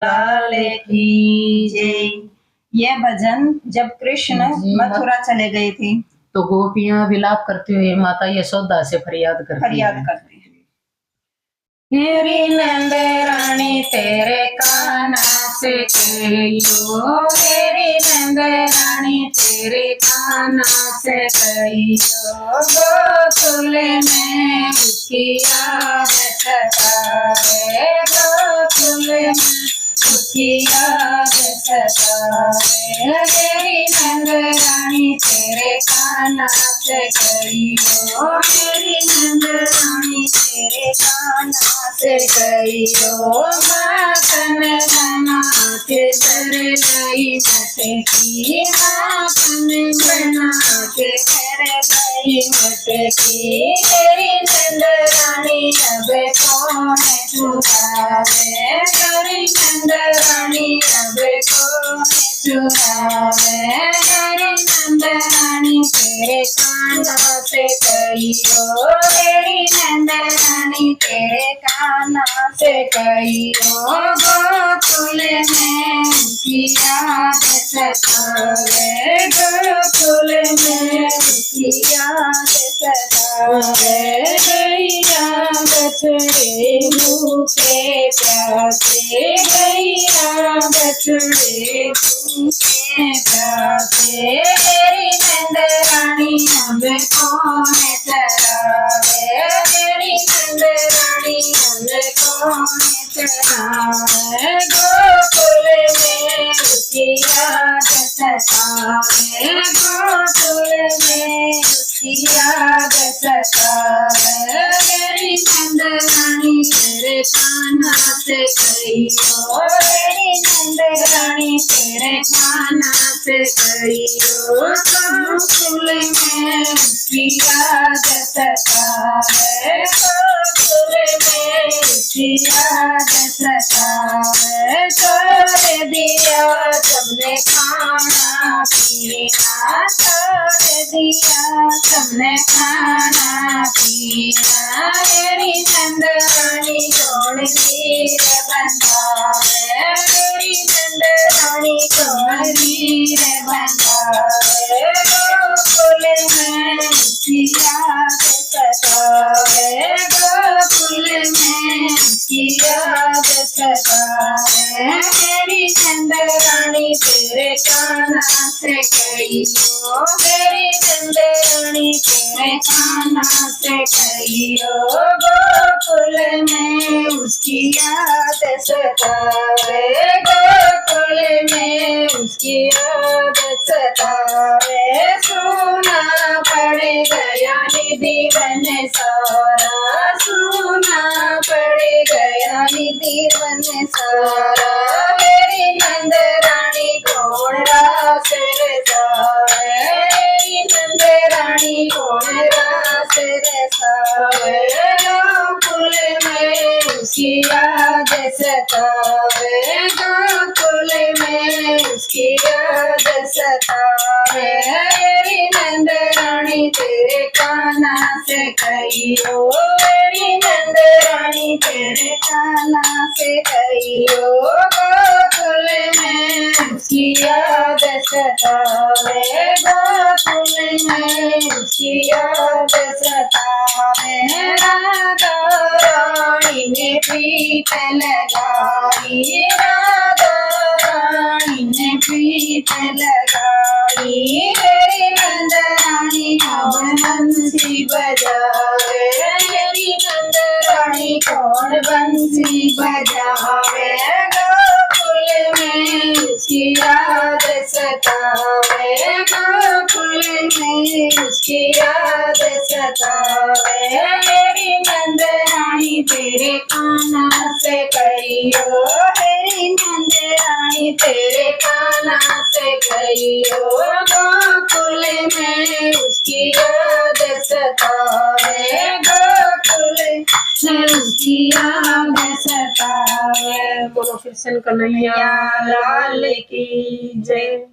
लाल की जय। यह भजन जब कृष्ण मथुरा चले गए थे तो गोपियां विलाप करते हुए माता यशोदा से फरियाद करती हैं। मेरी नंद रानी तेरे काना से कहियो, मेरी नंद रानी तेरे काना से कहियो, गोकुल में उसकी याद सतावे, गोकुल में उसकी याद सतावे। मेरी नंद रानी तेरे काना से कहियो, मेरी नंद रानी तेरे काना से कहियो, माखन बना के कर गई मटकी, माखन बना के कर गई मटकी। तेरी नंद रानी अब कौन चुरावे, तेरी नंद रानी अब कौन चुरावे। तेरी नंद रानी तेरे काना से कहियो, तेरी नंद रानी तेरे काना से कहियो, गोकुल में उसकी याद सतावे, गोकुल में उसकी याद सतावे। गैया बछड़े भूखे प्यासे, गैया बछड़े भूखे प्यासे। तेरी नंद रानी अब कौन चरावे, तेरी नंद रानी अब कौन चरावे। गोकुल में उसकी याद सतावे, गोकुल में उसकी याद सतावे। मेरी नंद रानी तेरे काना से कहियो, मेरी नंद रानी तेरे काना से कहियो, गोकुल में उसकी याद सतावे, गोकुल में उसकी याद सतावे। कर दिया सबने खाना पीना, कर दिया सबने खाना पीना। मेरी नंद रानी कौन वीर बंधावे, मेरी नंद रानी कौन वीर बंधावे। गोकुल में उसकी याद सतावे, गोकुल में उसकी याद सतावे। मेरी नंद रानी तेरे काना से कहियो, मेरी नंद रानी तेरे काना से कहियो, गोकुल में उसकी याद सतावे, गोकुल में उसकी याद सतावे। सोना पड़ गया निधि वन सारा, सोना पड़ गया निधि वन सारा। मेरी नंद रानी कौन रास रचावे, मेरी नंद रानी कौन रास रचावे। गोकुल में उसकी याद सतावे, गोकुल में उसकी याद सतावे। मेरी नंद रानी तेरे काना से कहियो, मेरी नंद रानी तेरे काना से कहियो, गोकुल में उसकी याद सतावे, गोकुल में उसकी याद सतावे। राधा रानी ने प्रीत लगाई, राधा रानी ने प्रीत लगाई। मेरी नंद रानी कौन बंसी बजावे, मेरी नंद रानी कौन बंसी बजावे। गोकुल में उसकी याद सतावे, गोकुल में उसकी याद सतावे। मेरी नंद रानी तेरे काना से कहियो, मेरी नंद रानी तेरे काना से कहियो, गोकुल में उसकी याद सतावे, गोकुल में उसकी याद सतावे। बोलो कृष्ण कन्हैया लाल की जय।